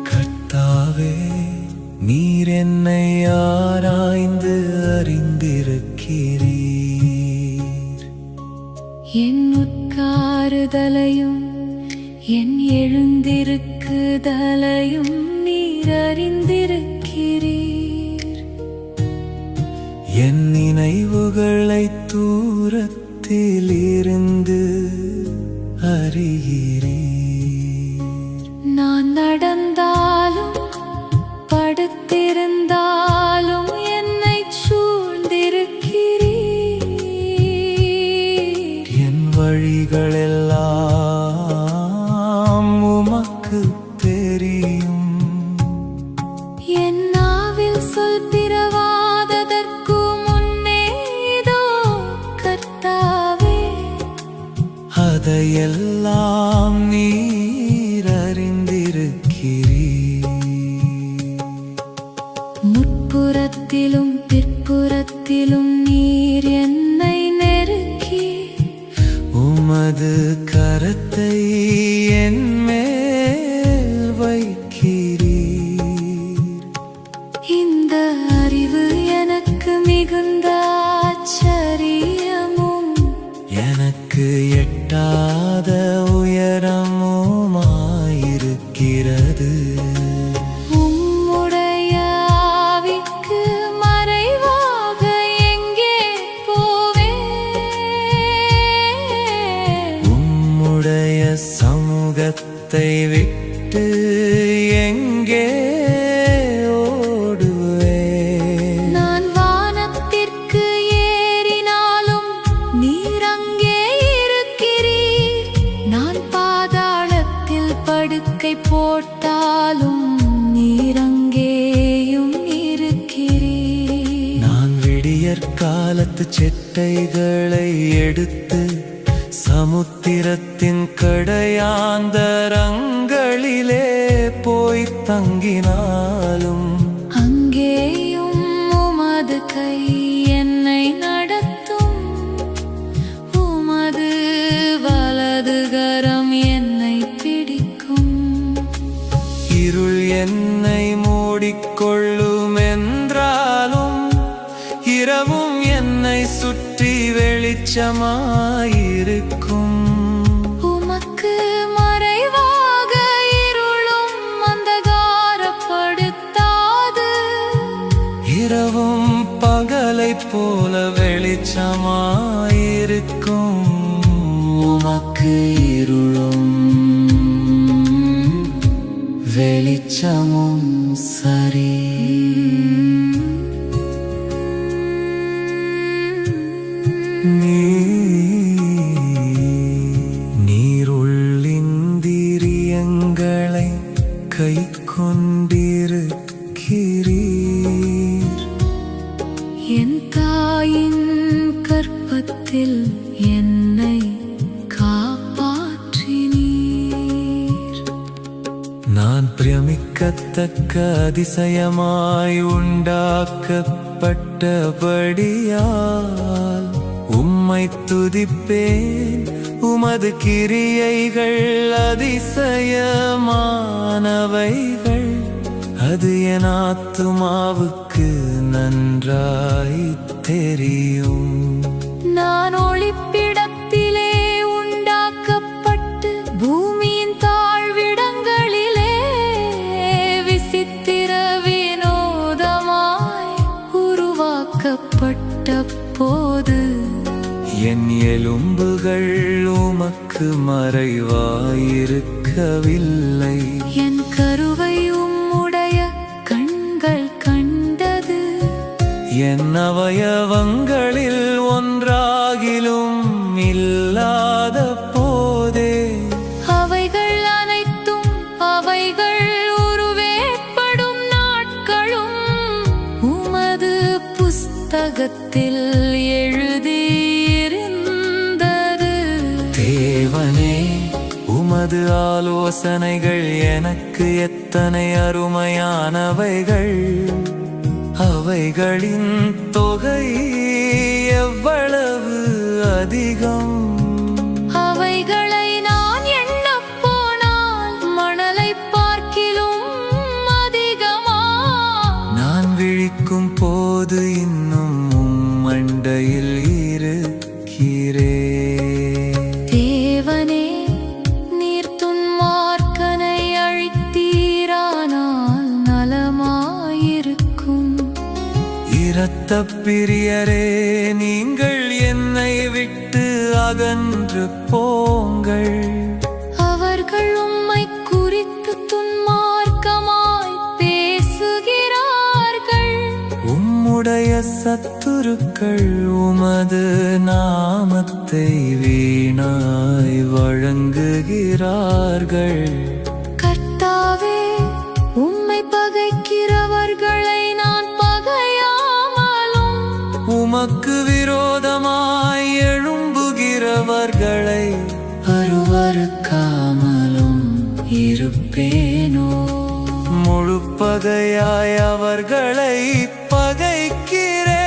கர்த்தாவே, நீர் என்னை ஆராய்ந்து அறிந்திருக்கிறீர். என் உட்காருதலையும் என் எழுந்திருக்குதலையும் நீர் அறிந்திருக்கிறீர். என் நினைவுகளை தூரத்தில் இருந்து அறிகிறீர். நான் நடந்தாலும் படுத்திருந்தாலும் என்னை சூழ்ந்திருக்கிறீர். என் வழிகளெல்லாம் உமக்கு தெரியும். என் நாவில் சொல் பிறவாததற்கு முன்னேதோ கர்த்தாவே, அதையெல்லாம் நீர் அறிந்திருக்கிறீர். முற்புறத்திலும் பிற்புறத்திலும் நீர் என்னை நெருக்கி உமது கரத்தை என் மேல் வைக்கிறீர். இந்த அறிவு எனக்கு மிகுந்த ஆச்சரியமும் எனக்கு எட்டாத உயரமுமாயிருக்கிறது. உம்முடைய ஆவிக்கு மறைவாக எங்கே போவேன்? உம்முடைய சமூகத்தை விட்டு எங்கே ஓடுவேன்? நான் வானத்திற்கு ஏறினாலும் நீர் அங்கே இருக்கிறீர். நான் பாதாளத்தில் படுக்கை போட்டாலும் நீர் அங்கேயும் இருக்கிறீர். நான் விடியற்காலத்து செட்டைகளை எடுத்து சமுத்திரத்தின் கடையாந்தரங்களிலே போய் தங்கினாலும் அங்கேயும் உமது கை என்னை நடத்தும். உமது வலது கரம் என்னை பிடிக்கும். இருள் என்னை மூடிக்கொள்ளும் என்றாலும் இரவும் என்னை சுற்றி வெளிச்சமாயிருக்கும். உமக்கு மறைவாக இருளும் அந்தகாரப்படுத்தாது. இரவும் பகலைப் போல வெளிச்சமாயிருக்கும். உமக்கு இருளும் வெளிச்சமும் சரி. நீர் உள்ளிந்திரியங்களை கை கொண்டிருக்கிறீர். என் தாயின் கர்ப்பத்தில் என்னை காப்பாற்றினீர். நான் பிரமிக்கத்தக்க அதிசயமாய் உண்டாக்கப்பட்டபடியால் உம்மை துதிப்பேன். உமது கிரியைகள் அதிசயமானவைகள். அது என் ஆத்துமாவுக்கு நன்றாய் தெரியும். நான் ஒளிப்பிடத்திலே உண்டாக்கப்பட்டு பூமியின் தாழ்விடங்களிலே விசித்திர வினோதமாய் உருவாக்கப்பட்ட போது என் எலும்புகள் உமக்கு மறைவாயிருக்கவில்லை. என் கருவை உம்முடைய கண்கள் கண்டது. என் அவயவங்களில் ஒன்றாகிலும் இல்லாத போதே அவைகள் அனைத்தும் அவைகள் உருவேற்படும் நாட்களும் உமது புஸ்தகத்தில் எழுதியிருந்தது. தேவனே, உமது ஆலோசனைகள் எனக்கு எத்தனை அருமையானவைகள். அவைகளின் தொகை எவ்வளவு அதிகம். அவைகளை நான் எண்ணப் போனால் மணலை பார்க்கிலும் அதிகமா. நான் விழிக்கும் போது இன்னும் மண்டையில் இருக்கிறே. தேவனே, நீர் துன்மார்க்கனை அழித்தீரானால் நலமாயிருக்கும். இரத்தப் பிரியரே, நீங்கள் என்னை விட்டு அகன்று போங்கள். அவர்கள் உம்மை குறித்து துன்மார்க்கமாய் பேசுகிறார்கள். உம்முடைய சத்துருக்கள் உமது நாமத்தை வீணாய் வழங்குகிறார்கள். கர்த்தாவே, உம்மை பகைக்கிறவர்களை நான் பகையாமலும் உமக்கு விரோதமாய் எழும்புகிறவர்களை அருவருக்காமலும் இருப்பேனோ. முழு பகையாய் அவர்களை பகைக்கிறேன்.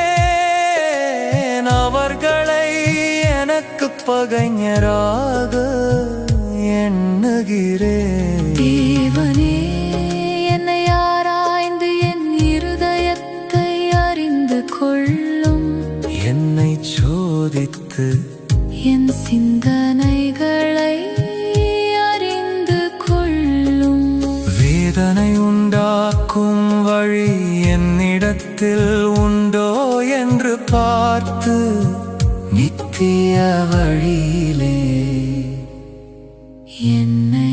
அவர்களை எனக்கு பகைஞராக எண்ணுகிறேன். தேவனே, என்னை ஆராய்ந்து என் இருதயத்தை அறிந்து கொள்ளும். என்னை சோதித்து என் சிந்தனைகளை அறிந்து கொள்ளும். வேதனை உண்டாக்கும் வழி என்னிடத்தில் உண்டோ என்று பார்த்து நித்திய வழியிலே என்னை